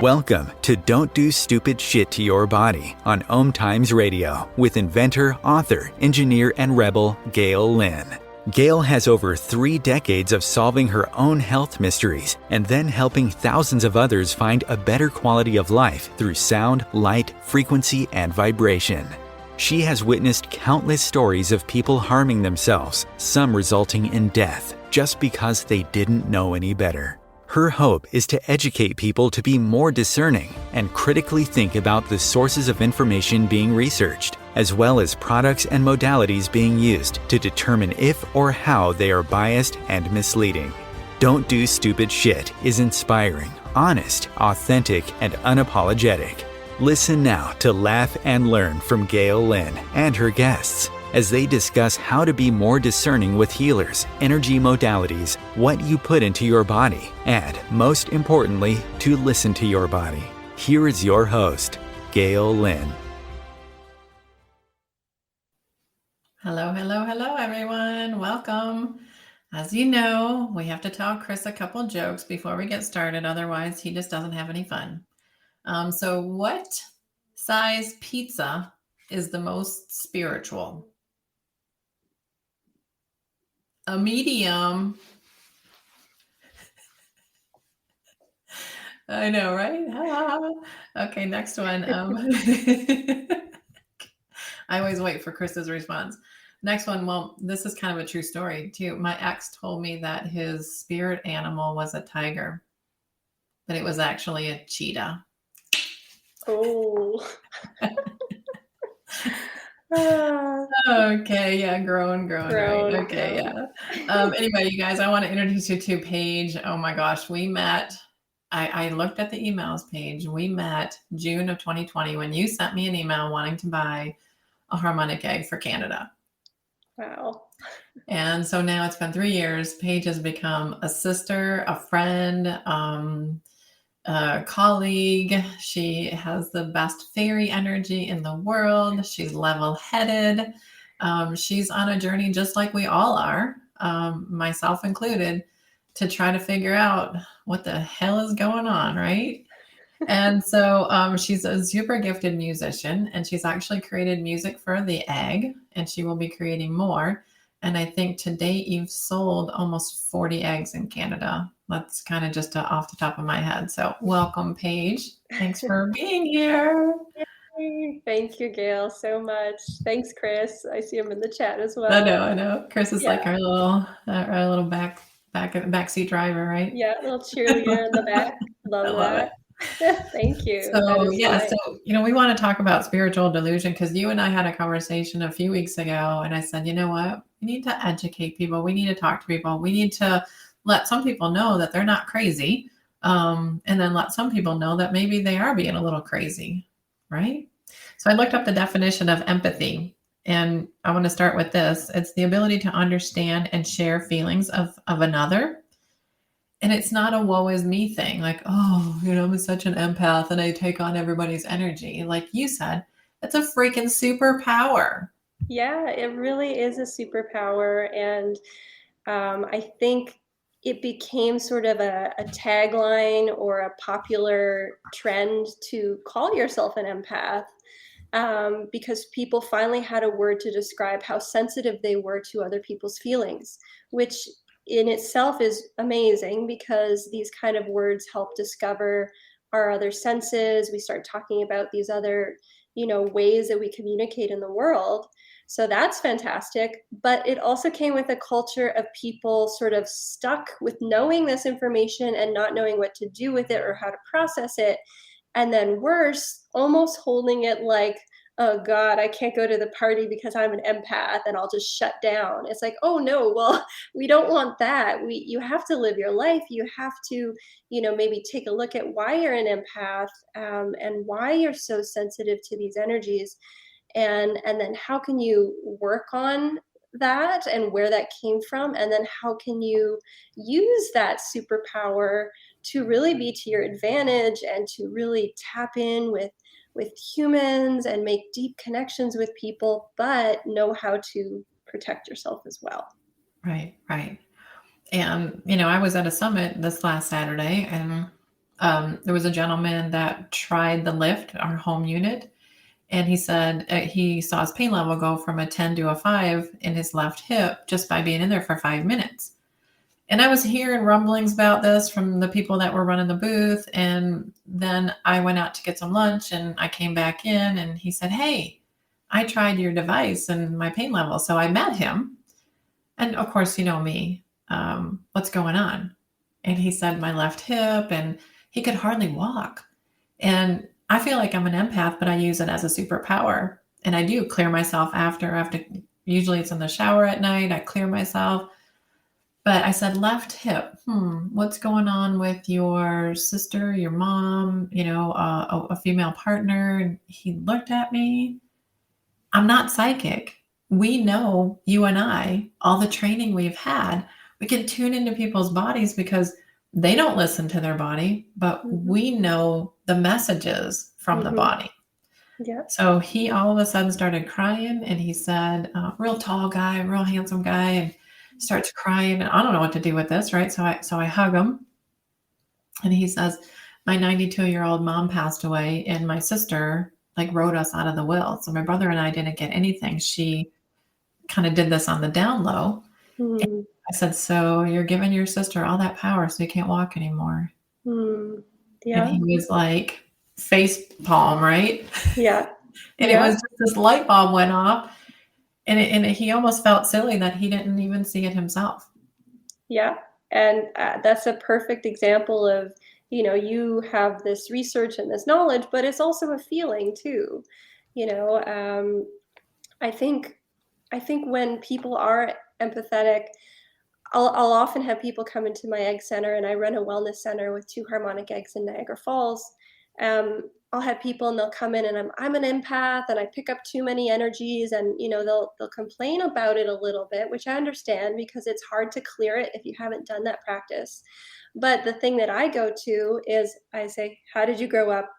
Welcome to Don't Do Stupid Shit to Your Body on OMTimes Radio with inventor, author, engineer, and rebel Gail Lynn. Gail has over 3 decades of solving her own health mysteries and then helping thousands of others find a better quality of life through sound, light, frequency, and vibration. She has witnessed countless stories of people harming themselves, some resulting in death, just because they didn't know any better. Her hope is to educate people to be more discerning and critically think about the sources of information being researched, as well as products and modalities being used to determine if or how they are biased and misleading. Don't Do Stupid Shit is inspiring, honest, authentic, and unapologetic. Listen now to laugh and learn from Gail Lynn and her guests as they discuss how to be more discerning with healers, energy modalities, what you put into your body, and, most importantly, to listen to your body. Here is your host, Gail Lynn. Hello, hello, hello, everyone. Welcome. As you know, we have to tell Chris a couple jokes before we get started. Otherwise, he just doesn't have any fun. So what size pizza is the most spiritual? A medium. I know, right? Okay, next one. I always wait for Chris's response. Next one. Well, this is kind of a true story too. My ex told me that his spirit animal was a tiger, but it was actually a cheetah. Oh. Okay, yeah, growing, right? Okay, yeah. Anyway, you guys, I want to introduce you to Paige. Oh my gosh, we met. I looked at the emails, Paige. We met June of 2020 when you sent me an email wanting to buy a harmonic egg for Canada. Wow. And so now it's been 3 years. Paige has become a sister, a friend, a colleague. She has the best fairy energy in the world. She's level-headed. She's on a journey just like we all are, myself included, to try to figure out what the hell is going on, right? And so she's a super gifted musician, and she's actually created music for the egg, and she will be creating more. And I think to date, you've sold almost 40 eggs in Canada. That's kind of just off the top of my head. So welcome, Paige. Thanks for being here. Thank you, Gail, so much. Thanks, Chris. I see him in the chat as well. I know. Chris is like our little backseat driver, right? Yeah, little cheerleader in the back. Love that. Thank you. So we want to talk about spiritual delusion because you and I had a conversation a few weeks ago, and I said, you know what? We need to educate people. We need to talk to people. We need to let some people know that they're not crazy, and then let some people know that maybe they are being a little crazy, right? So I looked up the definition of empathy, and I want to start with this. It's the ability to understand and share feelings of another. And it's not a woe is me thing. Like, oh, I'm such an empath and I take on everybody's energy. Like you said, it's a freaking superpower. Yeah, it really is a superpower. And I think it became sort of a tagline or a popular trend to call yourself an empath. Because people finally had a word to describe how sensitive they were to other people's feelings, which in itself is amazing because these kind of words help discover our other senses. We start talking about these other, ways that we communicate in the world. So that's fantastic. But it also came with a culture of people sort of stuck with knowing this information and not knowing what to do with it or how to process it. And then worse, almost holding it like, oh God, I can't go to the party because I'm an empath and I'll just shut down. It's like, oh no, well, we don't want that. You have to live your life. You have to, maybe take a look at why you're an empath and why you're so sensitive to these energies. And then how can you work on that and where that came from? And then how can you use that superpower to really be to your advantage and to really tap in with humans and make deep connections with people, but know how to protect yourself as well. Right. And, I was at a summit this last Saturday, and There was a gentleman that tried the lift, our home unit, and he said he saw his pain level go from a 10 to a 5 in his left hip just by being in there for 5 minutes. And I was hearing rumblings about this from the people that were running the booth. And then I went out to get some lunch and I came back in and he said, "Hey, I tried your device and my pain level." So I met him. And of course, you know me, what's going on? And he said, "My left hip," and he could hardly walk. And I feel like I'm an empath, but I use it as a superpower. And I do clear myself after, usually it's in the shower at night. I clear myself. But I said, "Left hip, what's going on with your sister, your mom, a female partner?" And he looked at me. I'm not psychic. We know, you and I, all the training we've had, we can tune into people's bodies because they don't listen to their body, but we know the messages from the body. Yeah. So he all of a sudden started crying and he said, real tall guy, real handsome guy, and starts crying. And I don't know what to do with this, right? So I hug him and he says, "My 92-year-old mom passed away and my sister wrote us out of the will. So my brother and I didn't get anything. She kind of did this on the down low." And I said, "So you're giving your sister all that power so you can't walk anymore." Yeah. And he was like, face palm, right? Yeah. And it was just this light bulb went off. And he almost felt silly that he didn't even see it himself. Yeah. And that's a perfect example of, you have this research and this knowledge, but it's also a feeling too. I think when people are empathetic, I'll often have people come into my egg center, and I run a wellness center with 2 harmonic eggs in Niagara Falls. I'll have people and they'll come in and I'm an empath and I pick up too many energies, and they'll complain about it a little bit, which I understand because it's hard to clear it if you haven't done that practice. But the thing that I go to is I say, "How did you grow up?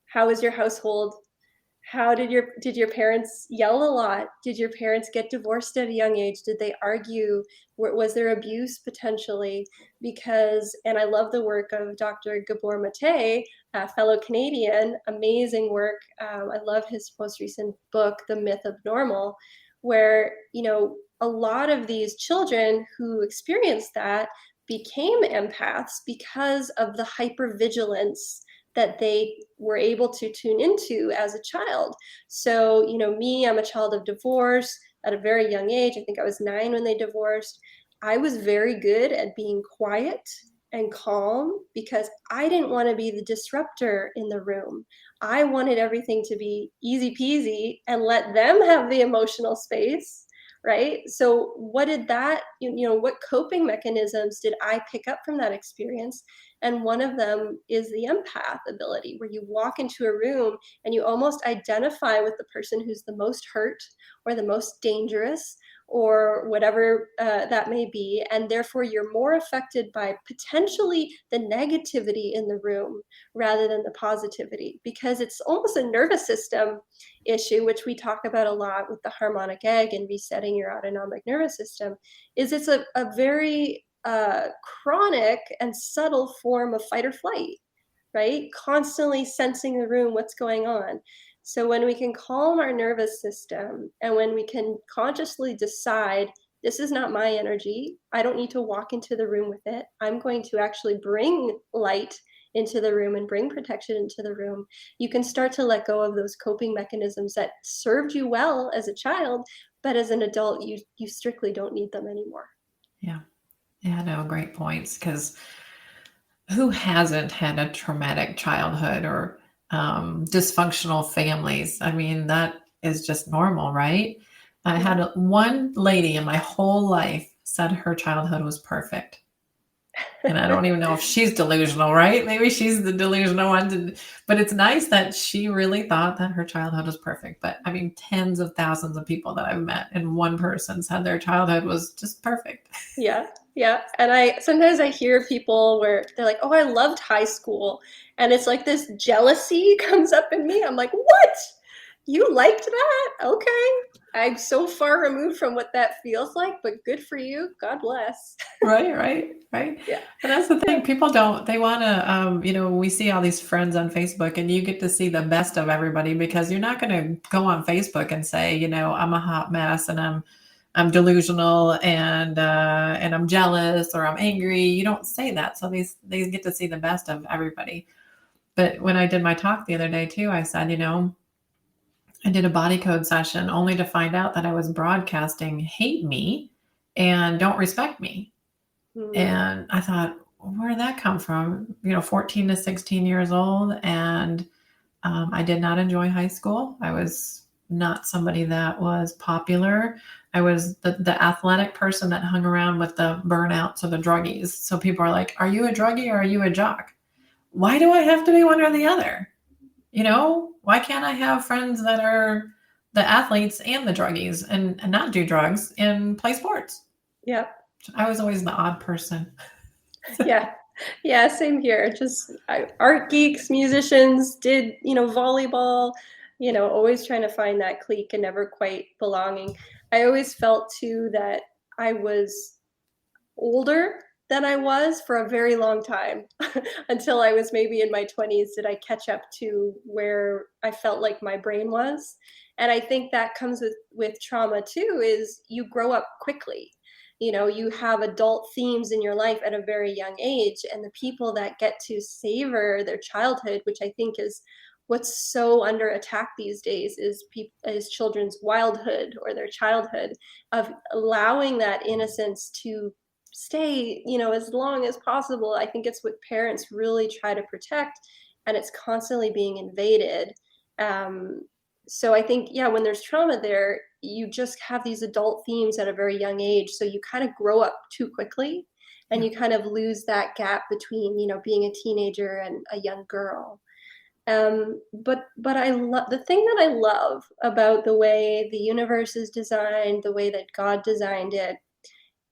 How was your household? How did your parents yell a lot? Did your parents get divorced at a young age? Did they argue? Was there abuse potentially?" And I love the work of Dr. Gabor Mate, a fellow Canadian, amazing work. I love his most recent book, The Myth of Normal, where, a lot of these children who experienced that became empaths because of the hypervigilance that they were able to tune into as a child. So, me, I'm a child of divorce at a very young age. I think I was 9 when they divorced. I was very good at being quiet and calm because I didn't want to be the disruptor in the room. I wanted everything to be easy peasy and let them have the emotional space. Right. So what did that, what coping mechanisms did I pick up from that experience? And one of them is the empath ability, where you walk into a room and you almost identify with the person who's the most hurt or the most dangerous or whatever that may be. And therefore, you're more affected by potentially the negativity in the room rather than the positivity, because it's almost a nervous system issue, which we talk about a lot with the harmonic egg and resetting your autonomic nervous system. It's a very chronic and subtle form of fight or flight, right? Constantly sensing the room, what's going on. So when we can calm our nervous system and when we can consciously decide, this is not my energy, I don't need to walk into the room with it, I'm going to actually bring light into the room and bring protection into the room, you can start to let go of those coping mechanisms that served you well as a child, but as an adult, you strictly don't need them anymore. Yeah. Yeah, no, great points. Because who hasn't had a traumatic childhood or dysfunctional families? I mean, that is just normal, right? I had one lady in my whole life said her childhood was perfect. And I don't even know if she's delusional, right? Maybe she's the delusional one. But it's nice that she really thought that her childhood was perfect. But I mean, tens of thousands of people that I've met, and one person said their childhood was just perfect. Yeah. Yeah. And sometimes I hear people where they're like, "Oh, I loved high school." And it's like this jealousy comes up in me. I'm like, what? You liked that? Okay. I'm so far removed from what that feels like, but good for you. God bless. Right. Yeah. But that's the thing. People don't, they want to, we see all these friends on Facebook and you get to see the best of everybody because you're not going to go on Facebook and say, I'm a hot mess and I'm delusional and I'm jealous or I'm angry. You don't say that. So they get to see the best of everybody. But when I did my talk the other day too, I said, I did a body code session only to find out that I was broadcasting hate me and don't respect me. And I thought, where did that come from? 14 to 16 years old. And I did not enjoy high school. I was not somebody that was popular. I was the athletic person that hung around with the burnouts or the druggies. So people are like, are you a druggie or are you a jock? Why do I have to be one or the other? Why can't I have friends that are the athletes and the druggies and not do drugs and play sports? Yep. I was always the odd person. Yeah. Yeah, same here. Just art geeks, musicians, did, volleyball, always trying to find that clique and never quite belonging. I always felt too that I was older than I was for a very long time until I was maybe in my 20s did I catch up to where I felt like my brain was. And I think that comes with trauma too, is you grow up quickly. You have adult themes in your life at a very young age, and the people that get to savor their childhood, which I think is what's so under attack these days, is children's wildhood or their childhood, of allowing that innocence to stay, as long as possible. I think it's what parents really try to protect, and it's constantly being invaded. So I think, yeah, when there's trauma there, you just have these adult themes at a very young age. So you kind of grow up too quickly and you kind of lose that gap between, being a teenager and a young girl. But I love the thing that I love about the way the universe is designed, the way that God designed it,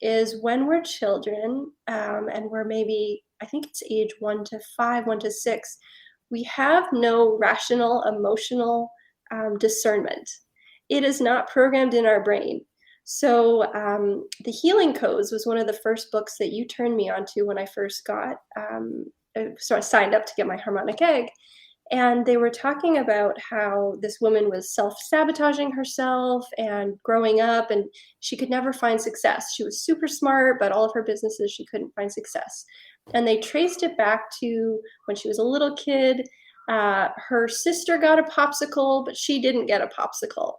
is when we're children, and we're maybe, I think it's age 1 to 5, 1 to 6, we have no rational emotional discernment. It is not programmed in our brain. So the Healing Codes was one of the first books that you turned me on to when I first so I signed up to get my harmonic egg. And they were talking about how this woman was self-sabotaging herself and growing up, and she could never find success. She was super smart, but all of her businesses, she couldn't find success. And they traced it back to when she was a little kid. Her sister got a popsicle, but she didn't get a popsicle.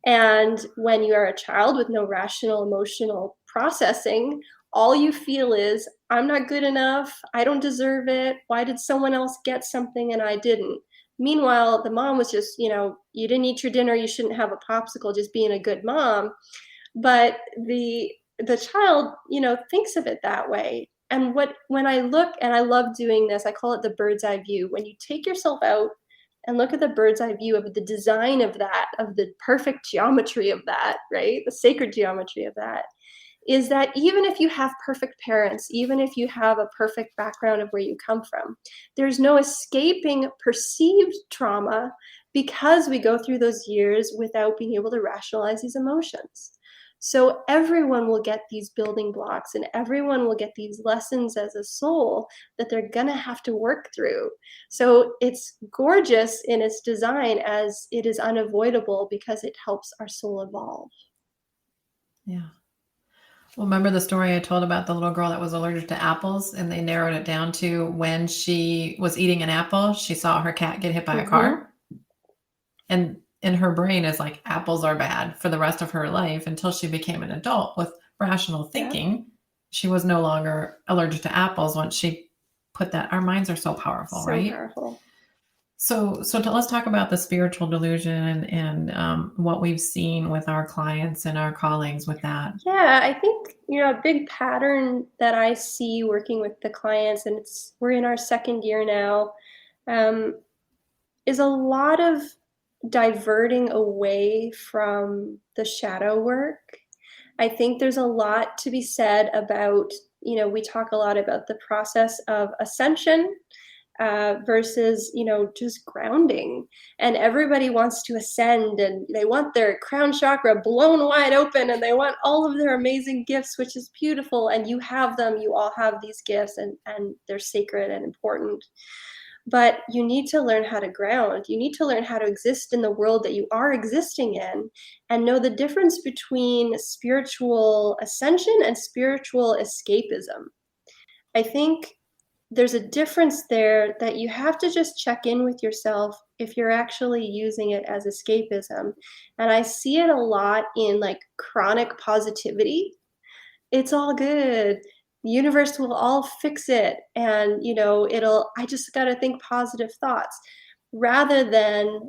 And when you are a child with no rational emotional processing, all you feel is, I'm not good enough. I don't deserve it. Why did someone else get something and I didn't? Meanwhile, the mom was just, you didn't eat your dinner. You shouldn't have a popsicle, just being a good mom. But the child, thinks of it that way. And when I look, and I love doing this, I call it the bird's eye view. When you take yourself out and look at the bird's eye view of the design of that, of the perfect geometry of that, right? The sacred geometry of that, is that even if you have perfect parents, even if you have a perfect background of where you come from, there's no escaping perceived trauma because we go through those years without being able to rationalize these emotions. So everyone will get these building blocks and everyone will get these lessons as a soul that they're going to have to work through. So it's gorgeous in its design, as it is unavoidable because it helps our soul evolve. Yeah. Well, remember the story I told about the little girl that was allergic to apples, and they narrowed it down to when she was eating an apple, she saw her cat get hit by a car. And in her brain is like, apples are bad for the rest of her life until she became an adult with rational thinking. Yeah. She was no longer allergic to apples once she put that. Our minds are so powerful, so right? Powerful. So let's talk about the spiritual delusion and what we've seen with our clients and our colleagues with that. Yeah, I think, a big pattern that I see working with the clients, and we're in our second year now, is a lot of diverting away from the shadow work. I think there's a lot to be said about, we talk a lot about the process of ascension, versus, just grounding. And everybody wants to ascend and they want their crown chakra blown wide open and they want all of their amazing gifts, which is beautiful. And you have them, you all have these gifts, and they're sacred and important. But you need to learn how to ground. You need to learn how to exist in the world that you are existing in and know the difference between spiritual ascension and spiritual escapism. I think there's a difference there that you have to just check in with yourself if you're actually using it as escapism. And I see it a lot in like chronic positivity. It's all good. The universe will all fix it. And, I just got to think positive thoughts rather than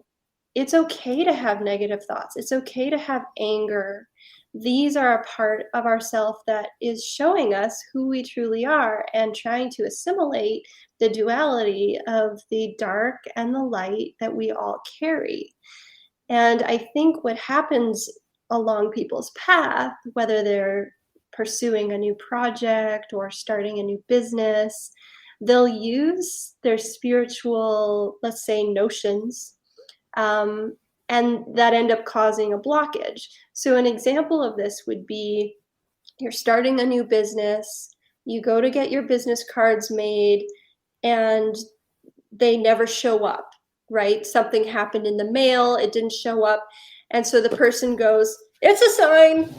it's okay to have negative thoughts. It's okay to have anger. These are a part of ourself that is showing us who we truly are and trying to assimilate the duality of the dark and the light that we all carry. And I think what happens along people's path, whether they're pursuing a new project or starting a new business, they'll use their spiritual, let's say, notions, and that end up causing a blockage. So an example of this would be you're starting a new business, you go to get your business cards made, and they never show up, right? Something happened in the mail, it didn't show up. And so the person goes, it's a sign.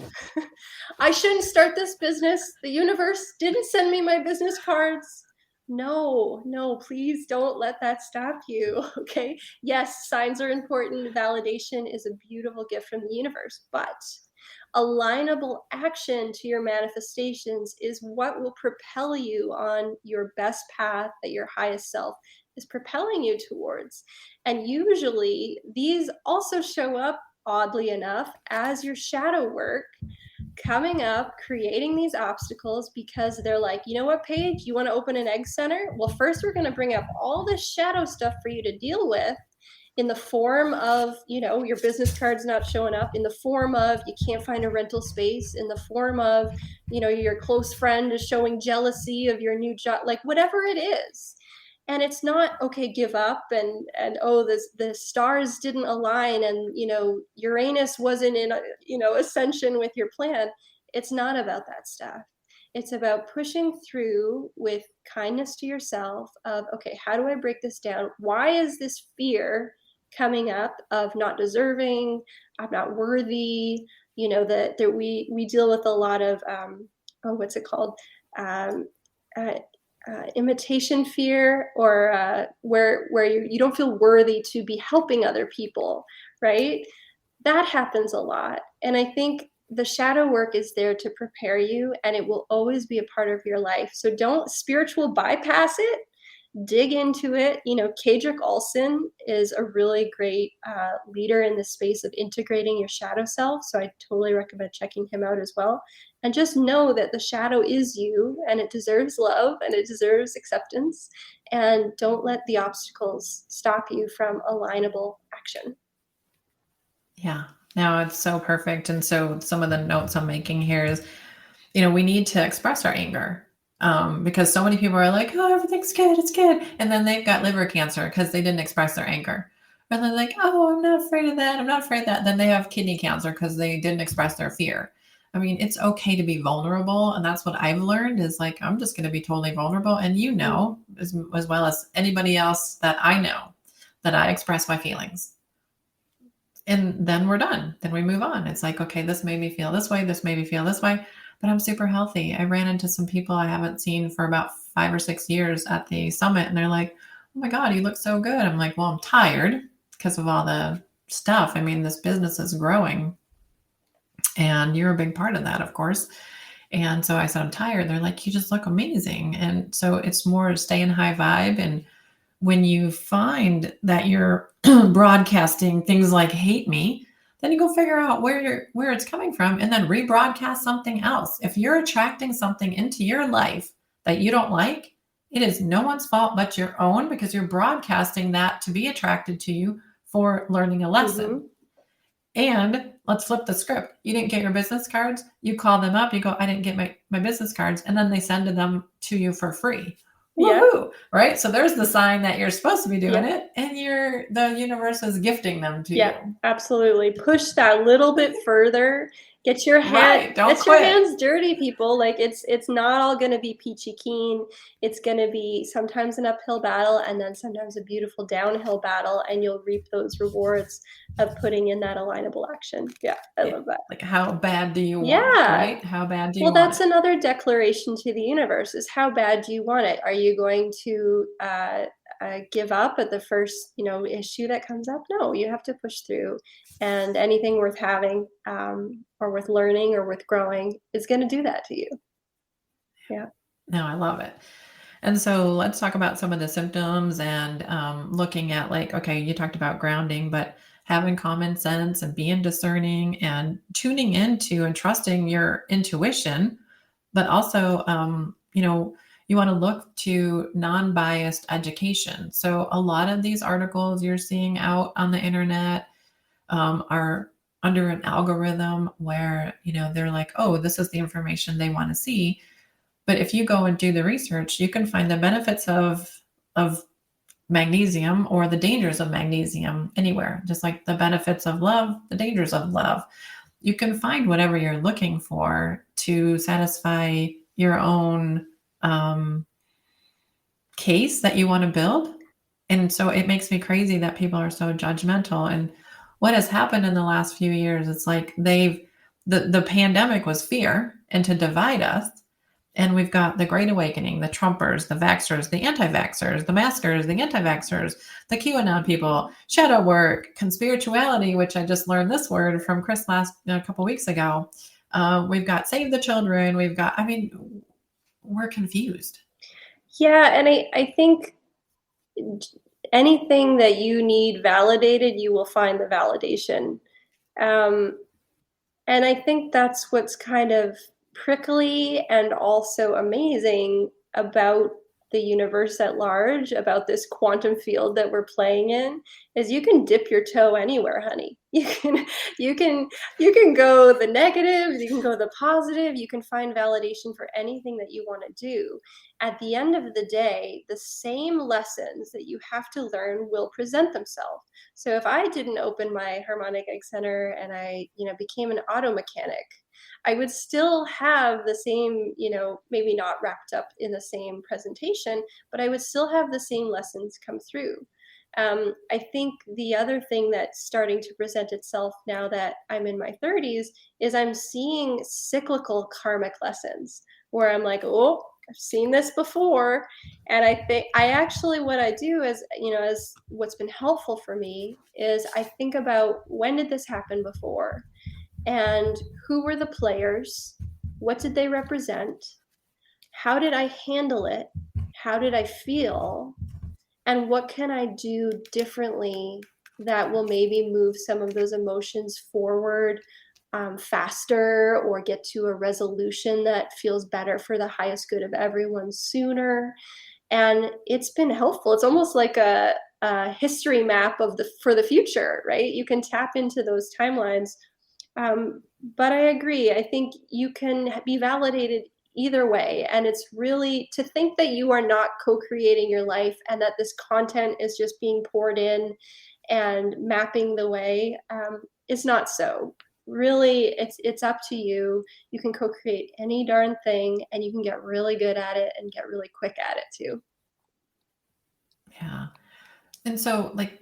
I shouldn't start this business. The universe didn't send me my business cards. No, please don't let that stop you, okay? Yes, signs are important. Validation is a beautiful gift from the universe, but alignable action to your manifestations is what will propel you on your best path that your highest self is propelling you towards. And usually these also show up, oddly enough, as your shadow work coming up, creating these obstacles because they're like, you know what, Paige, you want to open an egg center? Well, first we're going to bring up all this shadow stuff for you to deal with in the form of, your business cards not showing up, in the form of you can't find a rental space, in the form of, your close friend is showing jealousy of your new job, like whatever it is. And it's not, okay, give up and oh, the stars didn't align and, Uranus wasn't in, ascension with your plan. It's not about that stuff. It's about pushing through with kindness to yourself of, okay, how do I break this down? Why is this fear coming up of not deserving, I'm not worthy, that we deal with a lot of, what's it called? Imitation fear, or where you don't feel worthy to be helping other people, right? That happens a lot. And I think the shadow work is there to prepare you, and it will always be a part of your life. So don't spiritual bypass it. Dig into it. Kadrick Olson is a really great leader in the space of integrating your shadow self. So I totally recommend checking him out as well. And just know that the shadow is you, and it deserves love, and it deserves acceptance. And don't let the obstacles stop you from alignable action. Yeah, no, it's so perfect. And so some of the notes I'm making here is, we need to express our anger. Because so many people are like, oh, everything's good, it's good. And then they've got liver cancer because they didn't express their anger. And they're like, oh, I'm not afraid of that. I'm not afraid of that. Then they have kidney cancer because they didn't express their fear. I mean, it's okay to be vulnerable. And that's what I've learned is like, I'm just going to be totally vulnerable. And as well as anybody else that I know, that I express my feelings. And then we're done. Then we move on. It's like, okay, this made me feel this way. This made me feel this way. But I'm super healthy. I ran into some people I haven't seen for about 5 or 6 years at the summit. And they're like, oh my God, you look so good. I'm like, well, I'm tired because of all the stuff. I mean, this business is growing and you're a big part of that, of course. And so I said, I'm tired. They're like, you just look amazing. And so it's more stay in high vibe. And when you find that you're broadcasting things like hate me, then you go figure out where it's coming from and then rebroadcast something else. If you're attracting something into your life that you don't like, it is no one's fault but your own, because you're broadcasting that to be attracted to you for learning a lesson. Mm-hmm. And let's flip the script. You didn't get your business cards. You call them up. You go, I didn't get my business cards. And then they send them to you for free. Yeah. Woohoo! Right? So there's the sign that you're supposed to be doing Yeah. it, and the universe is gifting them to Yeah, you. absolutely. Push that little bit further. Right. Don't Get your quit. hands dirty, people. Like it's not all gonna be peachy keen. It's gonna be sometimes an uphill battle and then sometimes a beautiful downhill battle, and you'll reap those rewards of putting in that alignable action. Yeah, I Yeah. love that. Like, how bad do you want it, Yeah. right? How bad do Well, you want that's it? another declaration to the universe is how bad do you want it? Are you going to give up at the first, issue that comes up? No, you have to push through. And anything worth having or worth learning or worth growing is going to do that to you. Yeah. No, I love it. And so let's talk about some of the symptoms and looking at, like, okay, you talked about grounding, but having common sense and being discerning and tuning into and trusting your intuition, but also, you want to look to non-biased education. So a lot of these articles you're seeing out on the internet are under an algorithm where, they're like, oh, this is the information they want to see. But if you go and do the research, you can find the benefits of magnesium or the dangers of magnesium anywhere, just like the benefits of love, the dangers of love. You can find whatever you're looking for to satisfy your own case that you want to build. And so it makes me crazy that people are so judgmental. And what has happened in the last few years, it's like the pandemic was fear and to divide us. And we've got the Great Awakening, the Trumpers, the Vaxxers, the anti-vaxxers, the maskers, the anti-vaxxers, the QAnon people, shadow work, conspirituality, which I just learned this word from Chris a couple weeks ago. We've got Save the Children. We're confused. Yeah. And I think anything that you need validated, you will find the validation. Um, And I think that's what's kind of prickly and also amazing about the universe at large, about this quantum field that we're playing in, is you can dip your toe anywhere, honey. You can you can go the negative, you can go the positive, you can find validation for anything that you want to do. At the end of the day, the same lessons that you have to learn will present themselves. So if I didn't open my Harmonic Egg Center and I, became an auto mechanic, I would still have the same, maybe not wrapped up in the same presentation, but I would still have the same lessons come through. I think the other thing that's starting to present itself now that I'm in my 30s is I'm seeing cyclical karmic lessons where I'm like, oh, I've seen this before. And I think what I do is, as what's been helpful for me is I think about when did this happen before? And who were the players? What did they represent? How did I handle it? How did I feel? And what can I do differently that will maybe move some of those emotions forward faster or get to a resolution that feels better for the highest good of everyone sooner? And it's been helpful. It's almost like a history map for the future, right? You can tap into those timelines. But I agree. I think you can be validated either way. And it's really to think that you are not co-creating your life and that this content is just being poured in and mapping the way is not so. Really, it's up to you. You can co-create any darn thing and you can get really good at it and get really quick at it too. Yeah. And so, like,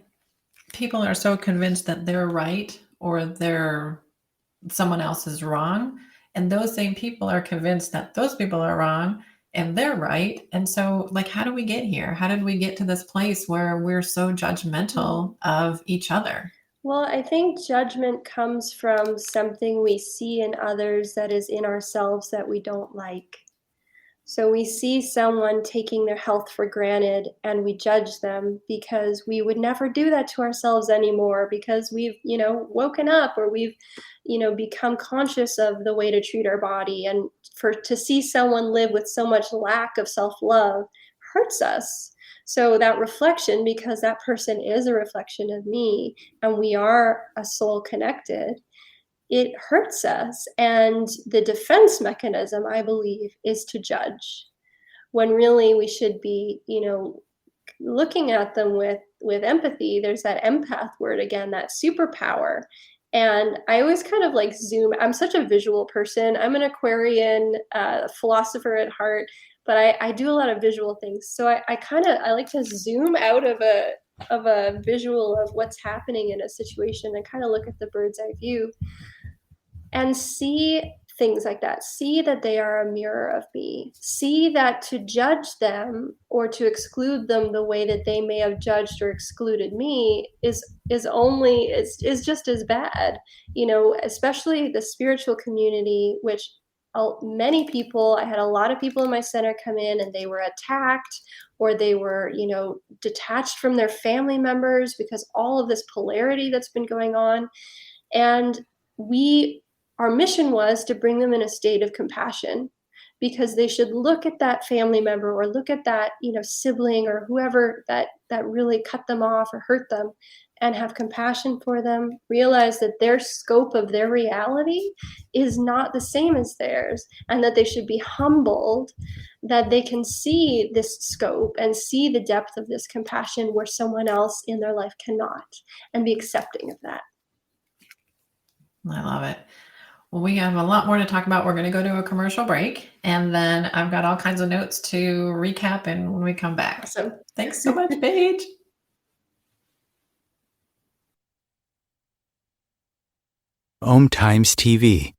people are so convinced that they're right or someone else is wrong. And those same people are convinced that those people are wrong and they're right. And so, like, how do we get here? How did we get to this place where we're so judgmental of each other? Well, I think judgment comes from something we see in others that is in ourselves that we don't like. So we see someone taking their health for granted and we judge them because we would never do that to ourselves anymore because we've, woken up or we've, become conscious of the way to treat our body. And to see someone live with so much lack of self-love hurts us. So that reflection, because that person is a reflection of me and we are a soul connected, it hurts us. And the defense mechanism, I believe, is to judge. when really we should be, looking at them with empathy. There's that empath word again, that superpower. And I always kind of like zoom. I'm such a visual person. I'm an Aquarian philosopher at heart, but I do a lot of visual things. So I like to zoom out of a visual of what's happening in a situation and kind of look at the bird's eye view and see things like that. See that they are a mirror of me. See that to judge them or to exclude them the way that they may have judged or excluded me is just as bad. Especially the spiritual community, which many people, I had a lot of people in my center come in and they were attacked, or they were, detached from their family members because all of this polarity that's been going on. And our mission was to bring them in a state of compassion, because they should look at that family member or look at that, sibling or whoever that really cut them off or hurt them, and have compassion for them, realize that their scope of their reality is not the same as theirs, and that they should be humbled that they can see this scope and see the depth of this compassion where someone else in their life cannot, and be accepting of that. I love it. Well, we have a lot more to talk about. We're going to go to a commercial break, and then I've got all kinds of notes to recap and when we come back. Awesome. Thanks so much, Paige. OMTimes TV.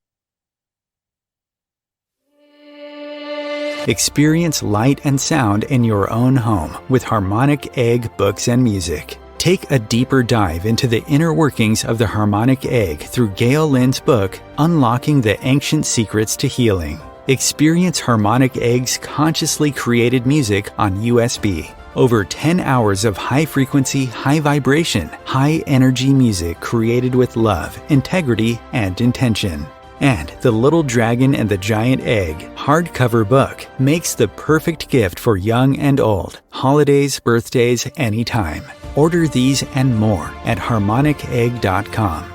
Experience light and sound in your own home with Harmonic Egg books and music. Take a deeper dive into the inner workings of the harmonic egg through Gail Lynn's book, Unlocking the Ancient Secrets to Healing. Experience Harmonic Egg's consciously created music on USB. Over 10 hours of high-frequency, high-vibration, high-energy music created with love, integrity, and intention. And The Little Dragon and the Giant Egg hardcover book makes the perfect gift for young and old, holidays, birthdays, anytime. Order these and more at harmonicegg.com.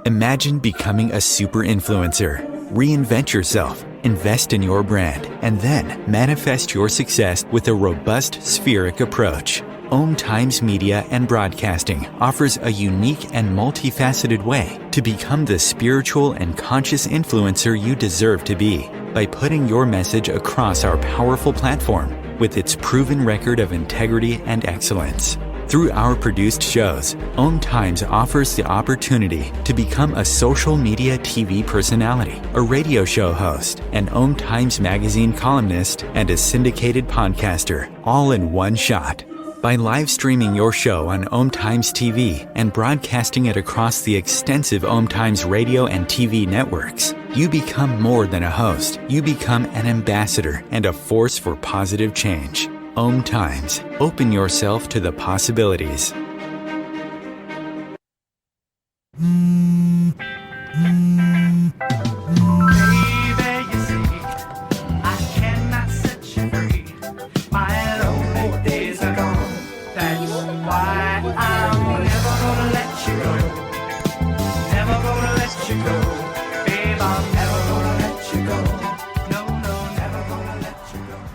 Imagine becoming a super influencer. Reinvent yourself, invest in your brand, and then manifest your success with a robust spheric approach. OMTimes Media and Broadcasting offers a unique and multifaceted way to become the spiritual and conscious influencer you deserve to be by putting your message across our powerful platform with its proven record of integrity and excellence. Through our produced shows, OMTimes offers the opportunity to become a social media TV personality, a radio show host, an OMTimes magazine columnist, and a syndicated podcaster, all in one shot. By live streaming your show on OMTimes TV and broadcasting it across the extensive OMTimes radio and TV networks, you become more than a host. You become an ambassador and a force for positive change. OMTimes. Open yourself to the possibilities.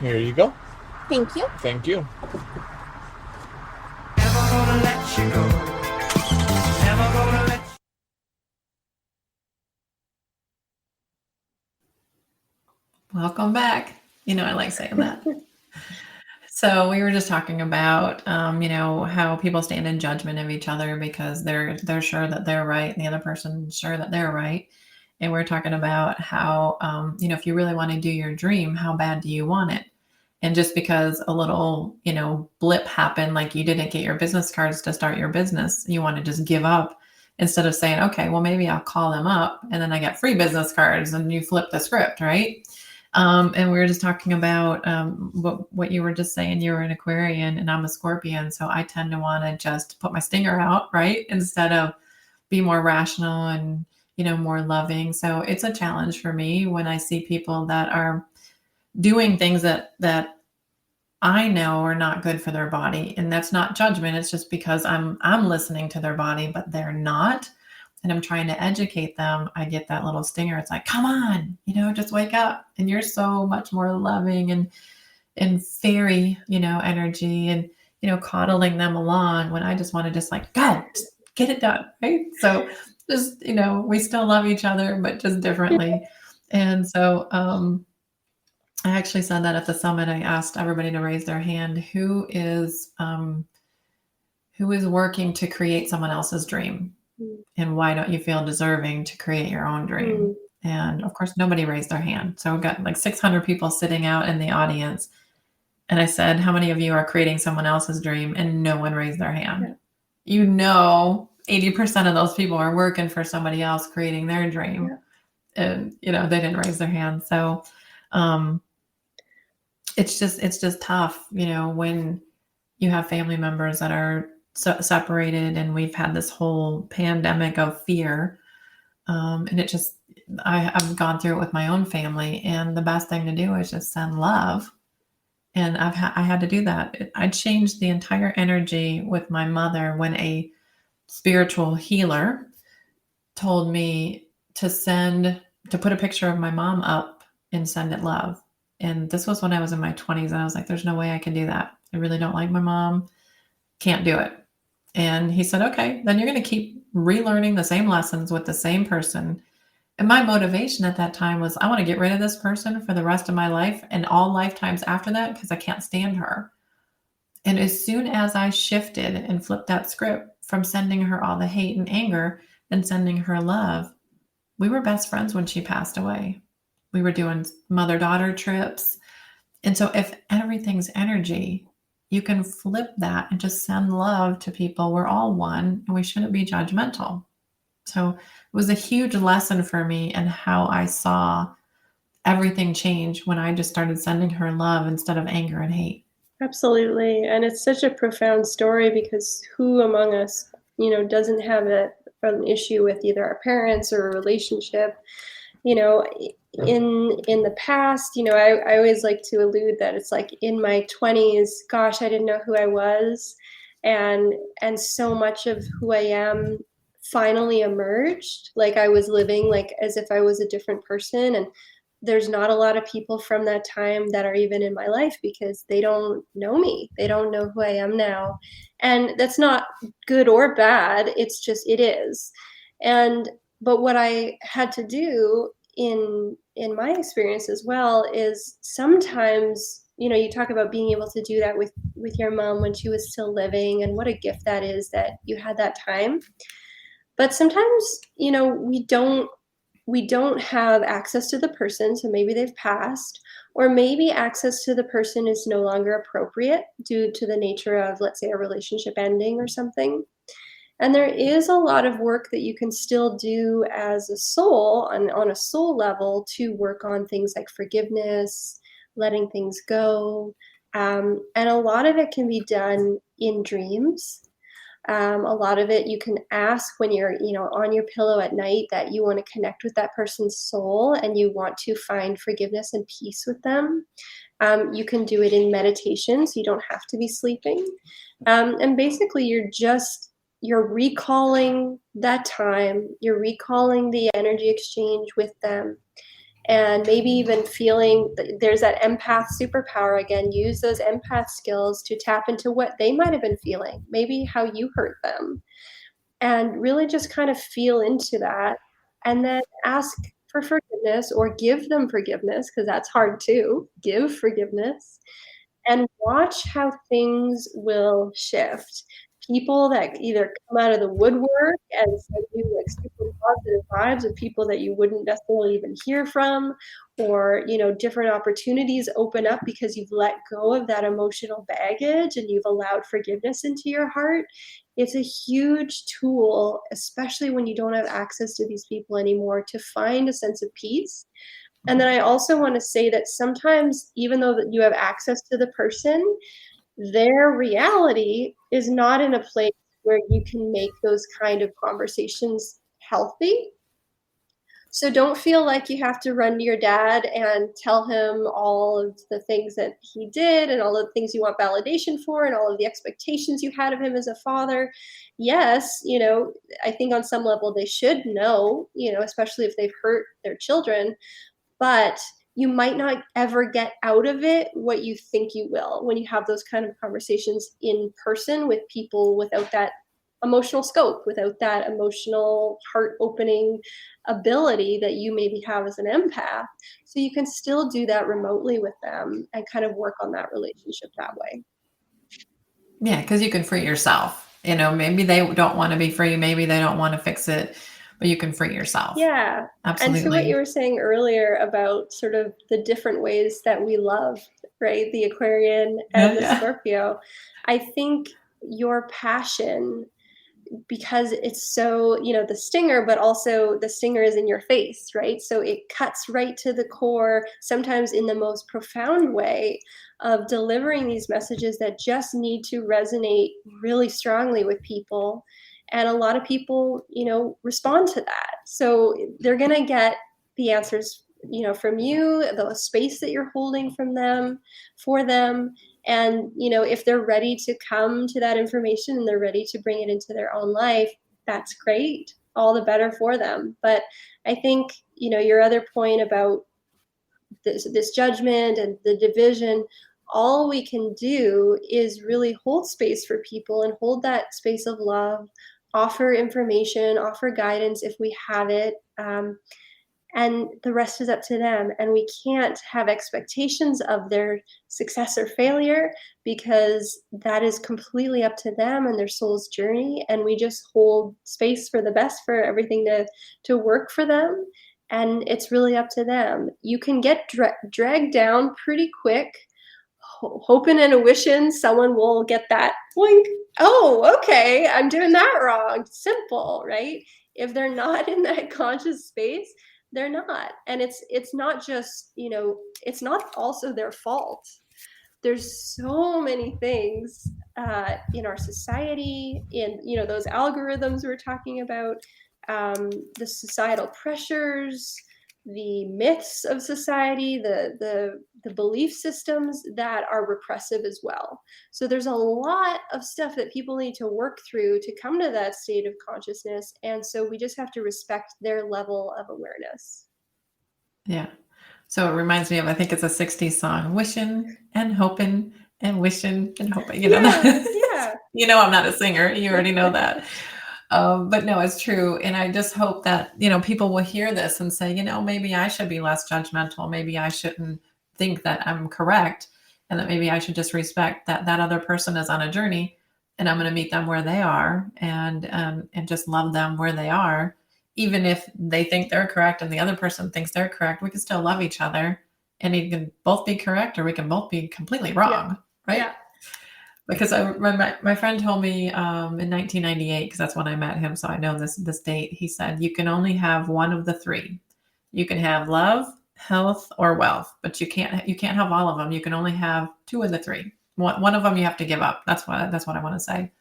Here you go. Thank you. Thank you. Never gonna let you go. Never gonna let you. Welcome back. I like saying that. So we were just talking about, how people stand in judgment of each other because they're sure that they're right and the other person's sure that they're right. And we're talking about how, if you really want to do your dream, how bad do you want it? And just because a little, blip happened, like you didn't get your business cards to start your business, you want to just give up instead of saying, okay, well, maybe I'll call them up and then I get free business cards, and you flip the script, right? And we were just talking about what you were just saying. You were an Aquarian and I'm a Scorpion. So I tend to want to just put my stinger out, right? Instead of be more rational and, more loving. So it's a challenge for me when I see people that are doing things that I know are not good for their body. And that's not judgment. It's just because I'm listening to their body, but they're not. and I'm trying to educate them, I get that little stinger. It's like, come on, just wake up. And you're so much more loving and fairy, energy, and, coddling them along when I just want to just like, go, just get it done. Right. So just, we still love each other, but just differently. And so, I actually said that at the summit. I asked everybody to raise their hand. Who is working to create someone else's dream? And why don't you feel deserving to create your own dream? And of course, nobody raised their hand. So we've got like 600 people sitting out in the audience. And I said, how many of you are creating someone else's dream? And no one raised their hand. Yeah. 80% of those people are working for somebody else creating their dream. Yeah. And, they didn't raise their hand. So it's just tough, when you have family members that are separated, and we've had this whole pandemic of fear. And I've gone through it with my own family, and the best thing to do is just send love. And I had to do that. I changed the entire energy with my mother when a spiritual healer told me to put a picture of my mom up and send it love. And this was when I was in my 20s, and I was like, there's no way I can do that. I really don't like my mom. Can't do it. And he said, okay, then you're going to keep relearning the same lessons with the same person. And my motivation at that time was, I want to get rid of this person for the rest of my life and all lifetimes after that, because I can't stand her. And as soon as I shifted and flipped that script from sending her all the hate and anger and sending her love, we were best friends when she passed away. We were doing mother-daughter trips. And so if everything's energy, you can flip that and just send love to people. We're all one, and we shouldn't be judgmental. So it was a huge lesson for me, and how I saw everything change when I just started sending her love instead of anger and hate. Absolutely. And it's such a profound story, because who among us, doesn't have an issue with either our parents or a relationship? In the past, I always like to allude that it's like in my 20s, gosh, I didn't know who I was. And so much of who I am finally emerged. Like I was living like as if I was a different person. And there's not a lot of people from that time that are even in my life, because they don't know me. They don't know who I am now. And that's not good or bad. It's just, it is. But what I had to do in my experience as well is sometimes, you talk about being able to do that with your mom when she was still living, and what a gift that is that you had that time. But sometimes, we don't have access to the person, so maybe they've passed, or maybe access to the person is no longer appropriate due to the nature of, let's say, a relationship ending or something. And there is a lot of work that you can still do as a soul, on a soul level, to work on things like forgiveness, letting things go. And a lot of it can be done in dreams. A lot of it you can ask when you're, on your pillow at night, that you want to connect with that person's soul and you want to find forgiveness and peace with them. You can do it in meditation, so you don't have to be sleeping. And basically you're recalling that time, you're recalling the energy exchange with them, and maybe even feeling there's that empath superpower again. Use those empath skills to tap into what they might have been feeling, maybe how you hurt them, and really just kind of feel into that, and then ask for forgiveness or give them forgiveness, because that's hard too. Give forgiveness and watch how things will shift. People that either come out of the woodwork and send you like super positive vibes of people that you wouldn't necessarily even hear from, or different opportunities open up because you've let go of that emotional baggage and you've allowed forgiveness into your heart. It's a huge tool, especially when you don't have access to these people anymore, to find a sense of peace. And then I also want to say that sometimes, even though that you have access to the person, their reality is not in a place where you can make those kind of conversations healthy. So don't feel like you have to run to your dad and tell him all of the things that he did and all of the things you want validation for and all of the expectations you had of him as a father. Yes, I think on some level they should know, especially if they've hurt their children, but you might not ever get out of it what you think you will when you have those kind of conversations in person with people without that emotional scope, without that emotional heart opening ability that you maybe have as an empath. So you can still do that remotely with them and kind of work on that relationship that way. Yeah, because you can free yourself. Maybe they don't want to be free. Maybe they don't want to fix it, but you can free yourself. Yeah. Absolutely. And to what you were saying earlier about sort of the different ways that we love, right? The Aquarian and the Scorpio. I think your passion, because it's so, the stinger, but also the stinger is in your face, right? So it cuts right to the core, sometimes in the most profound way of delivering these messages that just need to resonate really strongly with people. And a lot of people, respond to that. So they're going to get the answers, from you, the space that you're holding from them, for them. And, if they're ready to come to that information and they're ready to bring it into their own life, that's great. All the better for them. But I think, your other point about this judgment and the division, all we can do is really hold space for people and hold that space of love, offer information, offer guidance if we have it. And the rest is up to them. And we can't have expectations of their success or failure because that is completely up to them and their soul's journey. And we just hold space for the best for everything to work for them. And it's really up to them. You can get dragged down pretty quick, hoping and a wishing someone will get that boink. Oh, okay, I'm doing that wrong. Simple, right? If they're not in that conscious space, they're not. And it's not just, it's not also their fault. There's so many things in our society, in, those algorithms we're talking about, the societal pressures, the myths of society, the belief systems that are repressive as well. So there's a lot of stuff that people need to work through to come to that state of consciousness. And so we just have to respect their level of awareness. Yeah. So it reminds me of, I think it's a 60s song, wishing and hoping and wishing and hoping, Yeah. I'm not a singer. You already know that. But no, it's true. And I just hope that, people will hear this and say, maybe I should be less judgmental. Maybe I shouldn't think that I'm correct. And that maybe I should just respect that other person is on a journey and I'm going to meet them where they are and just love them where they are. Even if they think they're correct and the other person thinks they're correct, we can still love each other and it can both be correct or we can both be completely wrong. Right. Yeah. Because my friend told me in 1998, because that's when I met him, so I know this date. He said you can only have one of the three. You can have love, health, or wealth, but you can't have all of them. You can only have two of the three. One of them you have to give up. That's what I want to say.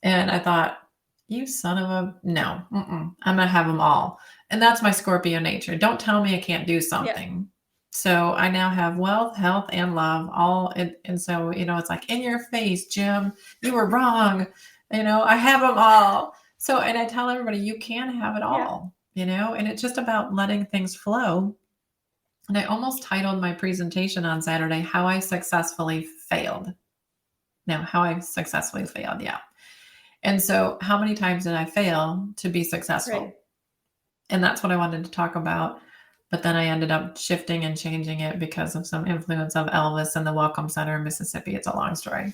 And I thought, you son of a no, I'm gonna have them all, and that's my Scorpio nature. Don't tell me I can't do something. Yeah. So I now have wealth, health, and love all. And so, it's like in your face, Jim, you were wrong. I have them all. So, and I tell everybody, you can have it all, and it's just about letting things flow. And I almost titled my presentation on Saturday, How I Successfully Failed. Now, how I successfully failed. Yeah. And so how many times did I fail to be successful? Right. And that's what I wanted to talk about. But then I ended up shifting and changing it because of some influence of Elvis and the Welcome Center in Mississippi. It's a long story.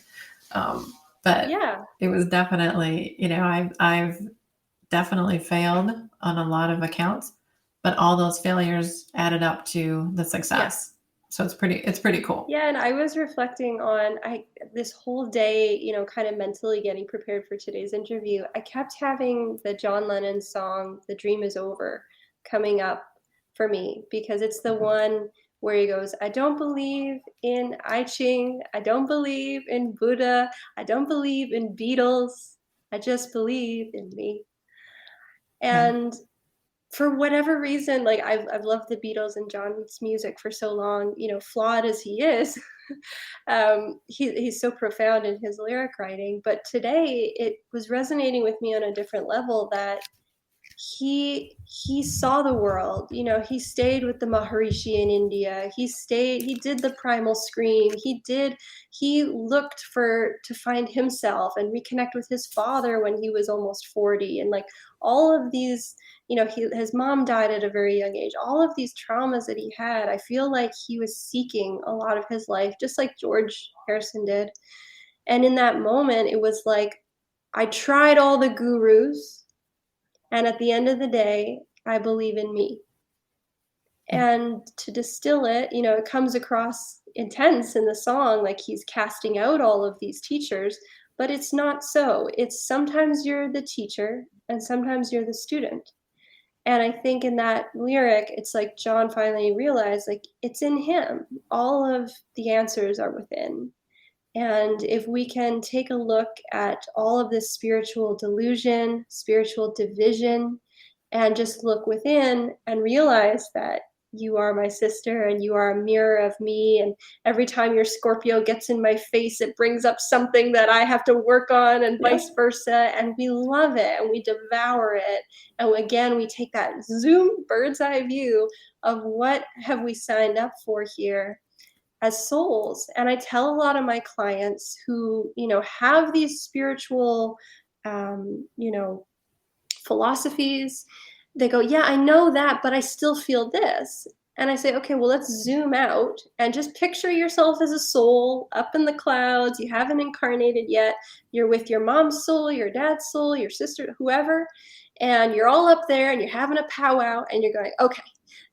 But yeah, it was definitely, I've definitely failed on a lot of accounts, but all those failures added up to the success. Yeah. So it's pretty cool. Yeah. And I was reflecting on this whole day, kind of mentally getting prepared for today's interview. I kept having the John Lennon song, The Dream Is Over, coming up for me, because it's the one where he goes, I don't believe in I Ching. I don't believe in Buddha. I don't believe in Beatles. I just believe in me. And for whatever reason, like I've loved the Beatles and John's music for so long, flawed as he is, he's so profound in his lyric writing. But today it was resonating with me on a different level that he saw the world. He stayed with the Maharishi in India. He did the primal scream. He looked to find himself and reconnect with his father when he was almost 40. And like all of these, his mom died at a very young age. All of these traumas that he had, I feel like he was seeking a lot of his life, just like George Harrison did. And in that moment, it was like, I tried all the gurus, and at the end of the day, I believe in me. And to distill it, it comes across intense in the song, like he's casting out all of these teachers, but it's not so. It's sometimes you're the teacher and sometimes you're the student. And I think in that lyric, it's like John finally realized, like, it's in him. All of the answers are within. And if we can take a look at all of this spiritual delusion, spiritual division, and just look within and realize that you are my sister and you are a mirror of me. And every time your Scorpio gets in my face, it brings up something that I have to work on, and vice versa. And we love it and we devour it. And again, we take that zoom bird's eye view of what have we signed up for here as souls. And I tell a lot of my clients who, have these spiritual, philosophies, they go, yeah, I know that, but I still feel this. And I say, okay, well, let's zoom out and just picture yourself as a soul up in the clouds. You haven't incarnated yet. You're with your mom's soul, your dad's soul, your sister, whoever. And you're all up there and you're having a powwow and you're going, okay,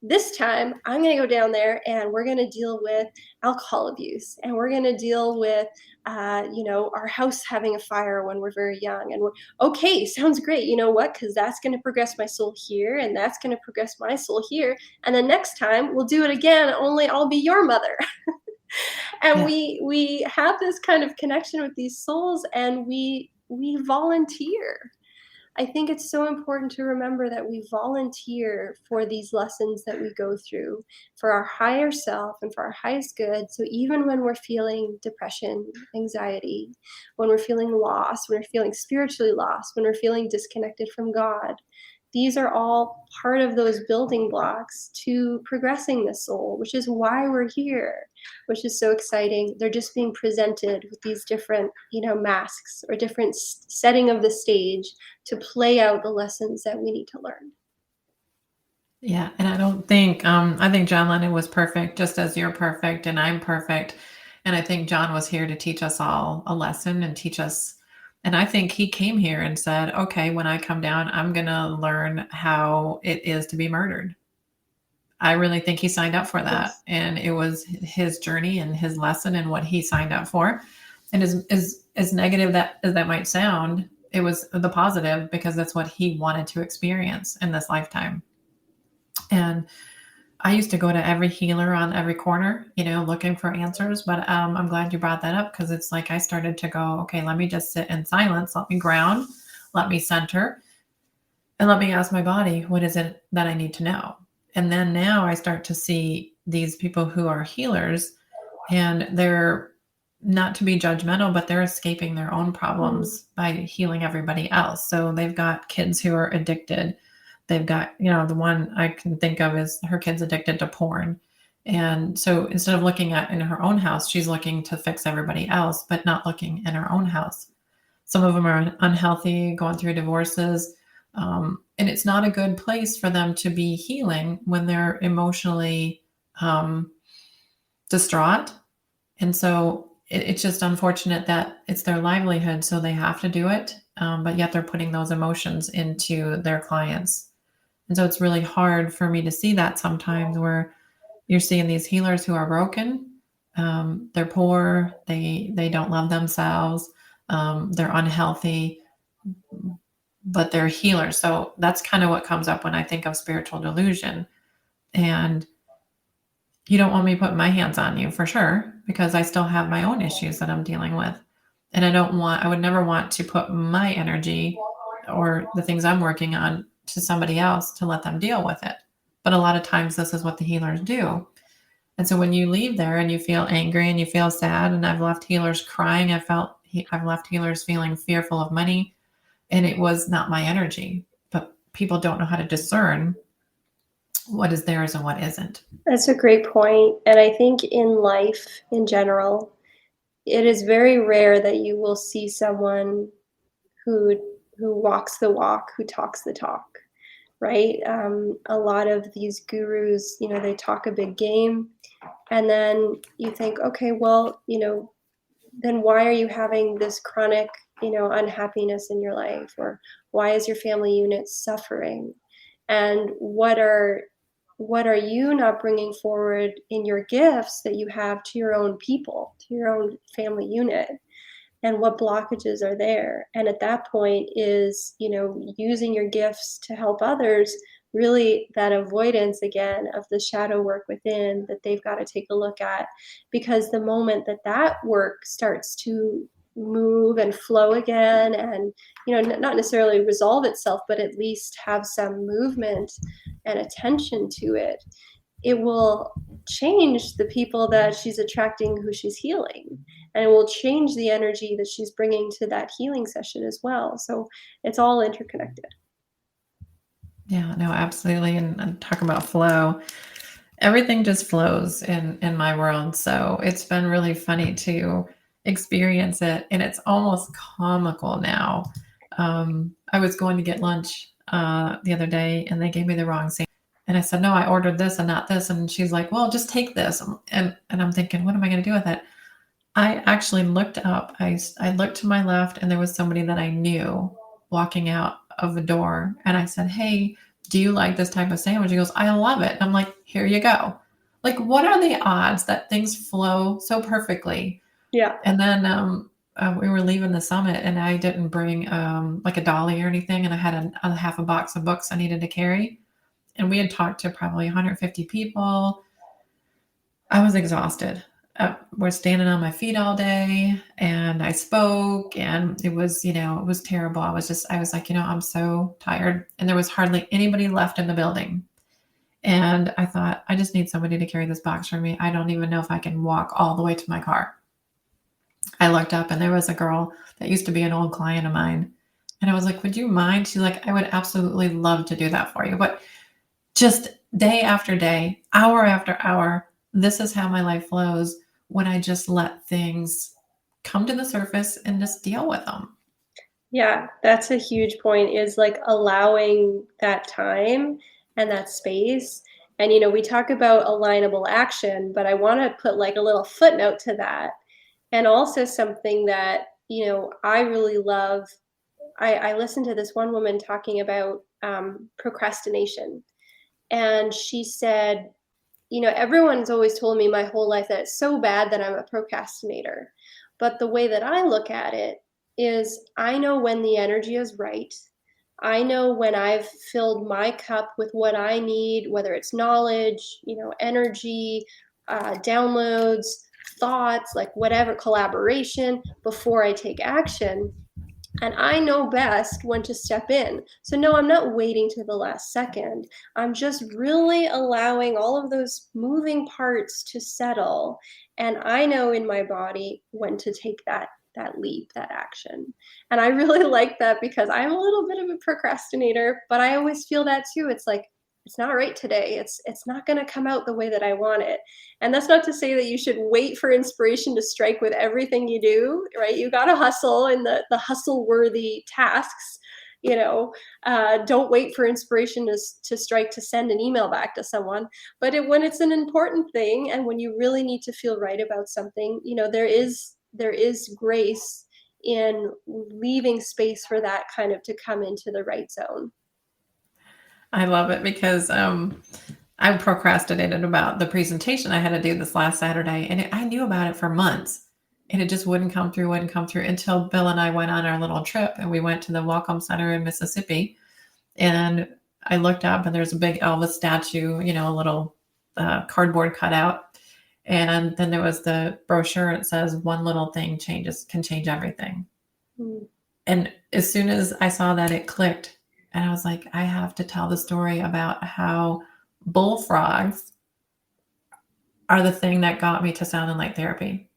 this time I'm going to go down there and we're going to deal with alcohol abuse, and we're going to deal with, our house having a fire when we're very young. And we're okay. Sounds great. You know what? Because that's going to progress my soul here, and that's going to progress my soul here. And then next time we'll do it again. Only I'll be your mother. And we have this kind of connection with these souls, and we volunteer. I think it's so important to remember that we volunteer for these lessons that we go through for our higher self and for our highest good. So even when we're feeling depression, anxiety, when we're feeling lost, when we're feeling spiritually lost, when we're feeling disconnected from God, these are all part of those building blocks to progressing the soul, which is why we're here, which is so exciting. They're just being presented with these different, masks or different setting of the stage to play out the lessons that we need to learn. Yeah. And I don't think, I think John Lennon was perfect, just as you're perfect and I'm perfect. And I think John was here to teach us all a lesson and teach us. And I think he came here and said, okay, when I come down, I'm going to learn how it is to be murdered. I really think he signed up for that. Yes. And it was his journey and his lesson and what he signed up for. And as negative as that might sound, it was the positive, because that's what he wanted to experience in this lifetime. And I used to go to every healer on every corner, looking for answers. But I'm glad you brought that up, because it's like I started to go, okay, let me just sit in silence. Let me ground. Let me center. And let me ask my body, what is it that I need to know? And then now I start to see these people who are healers, and they're not to be judgmental, but they're escaping their own problems by healing everybody else. So they've got kids who are addicted. They've got, the one I can think of is her kid's addicted to porn. And so instead of looking at in her own house, she's looking to fix everybody else, but not looking in her own house. Some of them are unhealthy, going through divorces. And it's not a good place for them to be healing when they're emotionally distraught. And so it's just unfortunate that it's their livelihood, so they have to do it. But yet they're putting those emotions into their clients. And so it's really hard for me to see that sometimes, where you're seeing these healers who are broken. They're poor. They don't love themselves. They're unhealthy, but they're healers. So that's kind of what comes up when I think of spiritual delusion. And you don't want me putting my hands on you, for sure, because I still have my own issues that I'm dealing with. And I would never want to put my energy or the things I'm working on to somebody else to let them deal with it. But a lot of times this is what the healers do. And so when you leave there and you feel angry and you feel sad, and I've left healers crying, I've left healers feeling fearful of money, and it was not my energy. But people don't know how to discern what is theirs and what isn't. That's a great point. And I think in life in general, it is very rare that you will see someone who walks the walk, who talks the talk, right? A lot of these gurus, they talk a big game, and then you think, okay, well, then why are you having this chronic, unhappiness in your life? Or why is your family unit suffering? And what are you not bringing forward in your gifts that you have to your own people, to your own family unit? And what blockages are there? And at that point is, using your gifts to help others, really that avoidance again of the shadow work within that they've got to take a look at. Because the moment that work starts to move and flow again, and not necessarily resolve itself, but at least have some movement and attention to it, it will change the people that she's attracting, who she's healing, and it will change the energy that she's bringing to that healing session as well. So it's all interconnected. Yeah, no, absolutely. And talk about flow. Everything just flows in my world. So it's been really funny to experience it. And it's almost comical now. I was going to get lunch the other day, and they gave me the wrong sandwich. And I said, no, I ordered this and not this. And she's like, well, just take this. And I'm thinking, what am I going to do with it? I actually looked up. I looked to my left, and there was somebody that I knew walking out of the door. And I said, hey, do you like this type of sandwich? He goes, I love it. And I'm like, here you go. Like, what are the odds that things flow so perfectly? Yeah. And then we were leaving the summit, and I didn't bring like a dolly or anything. And I had a half a box of books I needed to carry. And we had talked to probably 150 people. I was exhausted. We're standing on my feet all day, and I spoke, and it was terrible. I was like, I'm so tired. And there was hardly anybody left in the building. And I thought, I just need somebody to carry this box for me. I don't even know if I can walk all the way to my car. I looked up, and there was a girl that used to be an old client of mine. And I was like, would you mind? She's like, I would absolutely love to do that for you. But just day after day, hour after hour, this is how my life flows when I just let things come to the surface and just deal with them. Yeah, that's a huge point, is like allowing that time and that space. And, we talk about alignable action, but I want to put like a little footnote to that. And also something that, I really love. I listened to this one woman talking about procrastination. And she said, everyone's always told me my whole life that it's so bad that I'm a procrastinator. But the way that I look at it is, I know when the energy is right. I know when I've filled my cup with what I need, whether it's knowledge, energy, downloads, thoughts, like whatever, collaboration, before I take action. And I know best when to step in. So no, I'm not waiting to the last second. I'm just really allowing all of those moving parts to settle. And I know in my body when to take that leap, that action. And I really like that, because I'm a little bit of a procrastinator, but I always feel that too. It's like, it's not right today. It's not going to come out the way that I want it. And that's not to say that you should wait for inspiration to strike with everything you do, right? You got to hustle in the hustle worthy tasks. Don't wait for inspiration to strike to send an email back to someone. But when it's an important thing, and when you really need to feel right about something, there is grace in leaving space for that kind of to come into the right zone. I love it, because I procrastinated about the presentation I had to do this last Saturday, and I knew about it for months, and it just wouldn't come through until Bill and I went on our little trip, and we went to the Welcome Center in Mississippi. And I looked up, and there's a big Elvis statue, a little cardboard cutout. And then there was the brochure. It says, one little thing can change everything. Mm. And as soon as I saw that, it clicked. And I was like, I have to tell the story about how bullfrogs are the thing that got me to sound and light therapy.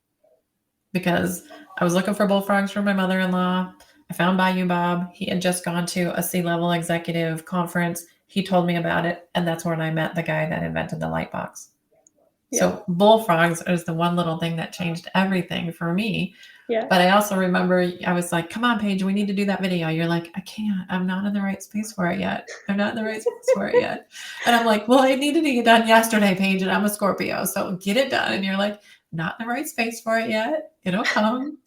Because I was looking for bullfrogs for my mother-in-law. I found Bayou Bob. He had just gone to a C-level executive conference. He told me about it. And that's when I met the guy that invented the light box. Yeah. So bullfrogs is the one little thing that changed everything for me. Yeah. But I also remember I was like, come on, Paige, we need to do that video. You're like, I can't. I'm not in the right space for it yet. I'm not in the right space for it yet. And I'm like, well, I needed to get done yesterday, Paige, and I'm a Scorpio. So get it done. And you're like, not in the right space for it yet. It'll come.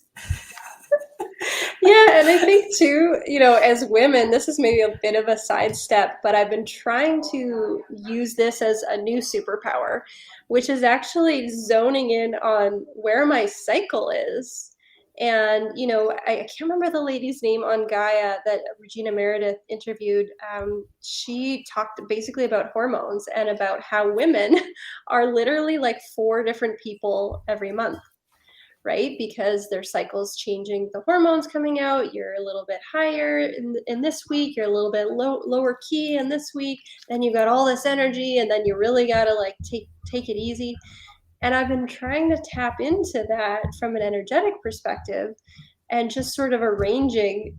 Yeah, and I think too, as women, this is maybe a bit of a sidestep, but I've been trying to use this as a new superpower, which is actually zoning in on where my cycle is. And, I can't remember the lady's name on Gaia that Regina Meredith interviewed. She talked basically about hormones and about how women are literally like 4 different people every month. Right? Because their cycle's changing, the hormones coming out, you're a little bit higher in this week, you're a little bit lower key in this week, then you got all this energy, and then you really got to like take it easy. And I've been trying to tap into that from an energetic perspective and just sort of arranging,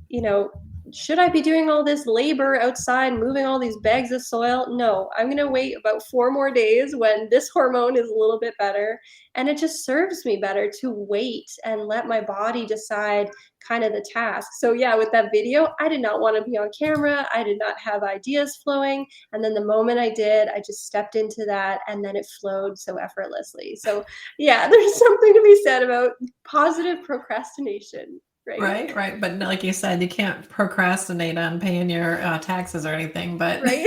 should I be doing all this labor outside, moving all these bags of soil? No, I'm going to wait about 4 more days when this hormone is a little bit better. And it just serves me better to wait and let my body decide kind of the task. So yeah, with that video, I did not want to be on camera. I did not have ideas flowing. And then the moment I did, I just stepped into that, and then it flowed so effortlessly. So yeah, there's something to be said about positive procrastination. Right. But like you said, you can't procrastinate on paying your taxes or anything. But right.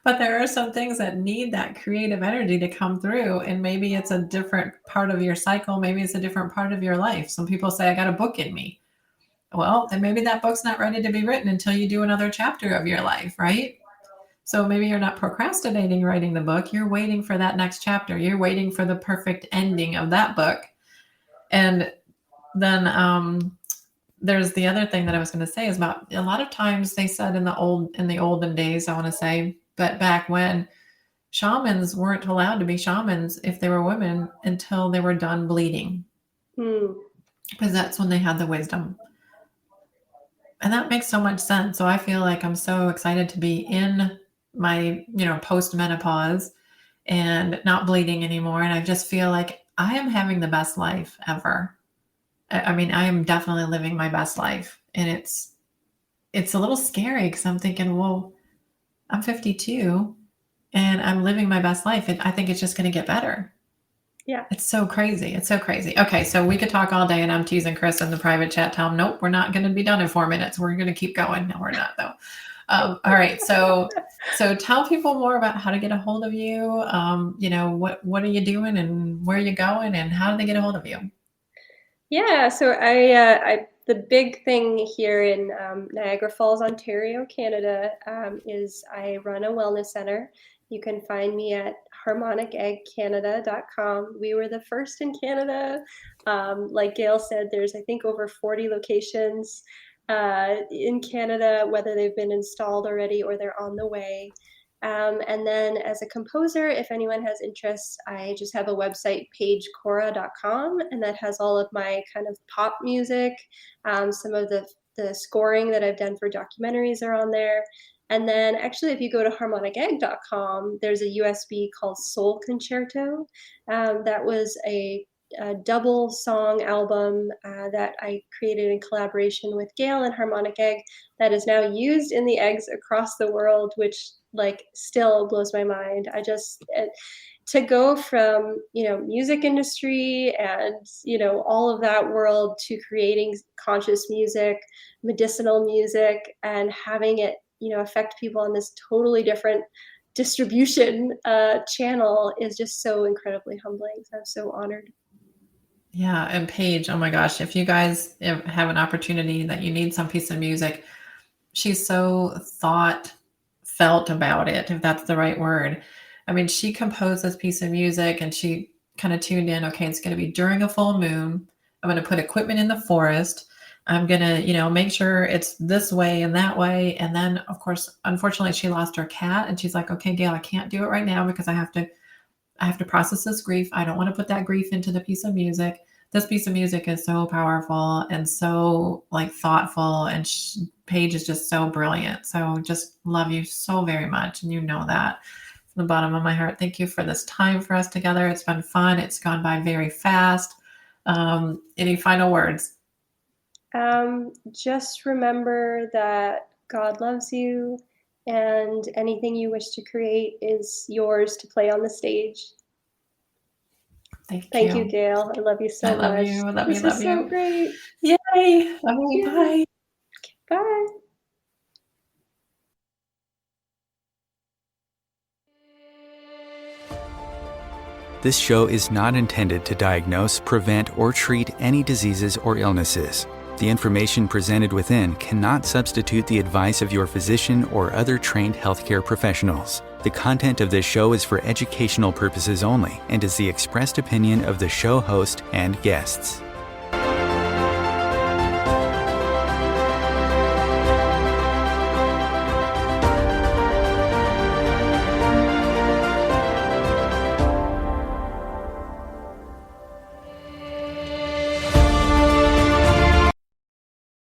But there are some things that need that creative energy to come through. And maybe it's a different part of your cycle. Maybe it's a different part of your life. Some people say, I got a book in me. Well, then maybe that book's not ready to be written until you do another chapter of your life, right? So maybe you're not procrastinating writing the book. You're waiting for that next chapter. You're waiting for the perfect ending of that book. And then there's the other thing that I was going to say is about a lot of times they said in the olden days, I want to say, but back when shamans weren't allowed to be shamans if they were women until they were done bleeding. Because that's when they had the wisdom. And that makes so much sense. So I feel like I'm so excited to be in my, post-menopause and not bleeding anymore. And I just feel like I am having the best life ever. I mean, I am definitely living my best life. And it's a little scary because I'm thinking, well, I'm 52 and I'm living my best life. And I think it's just going to get better. Yeah. It's so crazy. It's so crazy. Okay. So we could talk all day, and I'm teasing Chris in the private chat. Tell him, nope, we're not going to be done in 4 minutes. We're going to keep going. No, we're not though. All right. So tell people more about how to get a hold of you. What are you doing and where are you going and how do they get a hold of you? Yeah, so I the big thing here in Niagara Falls, Ontario, Canada, is I run a wellness center. You can find me at harmoniceggcanada.com. We were the first in Canada. Like Gail said, there's I think over 40 locations in Canada, whether they've been installed already or they're on the way. And then as a composer, if anyone has interest, I just have a website, paigecora.com, and that has all of my kind of pop music. Some of the scoring that I've done for documentaries are on there. And then actually, if you go to harmonicegg.com, there's a USB called Soul Concerto. That was a double song album that I created in collaboration with Gail and Harmonic Egg that is now used in the eggs across the world, which still blows my mind. To go from, music industry and, all of that world to creating conscious music, medicinal music, and having it, affect people on this totally different distribution channel is just so incredibly humbling. So I'm so honored. Yeah. And Paige, oh my gosh, if you guys have an opportunity that you need some piece of music, she's so felt about it, if that's the right word. I mean, she composed this piece of music and she kind of tuned in, okay, it's going to be during a full moon. I'm going to put equipment in the forest. I'm going to, make sure it's this way and that way. And then, of course, unfortunately, she lost her cat, and she's like, okay, Gail, I can't do it right now because I have to process this grief. I don't want to put that grief into the piece of music. This piece of music is so powerful and so thoughtful, and Paige is just so brilliant. So just love you so very much. And you know that from the bottom of my heart. Thank you for this time for us together. It's been fun. It's gone by very fast. Any final words? Just remember that God loves you, and anything you wish to create is yours to play on the stage. Thank you, Gail. I love you so much. I love you. Love this you. Love was you. so great. Yay. Love you. Yay. Bye. Bye. This show is not intended to diagnose, prevent, or treat any diseases or illnesses. The information presented within cannot substitute the advice of your physician or other trained healthcare professionals. The content of this show is for educational purposes only and is the expressed opinion of the show host and guests.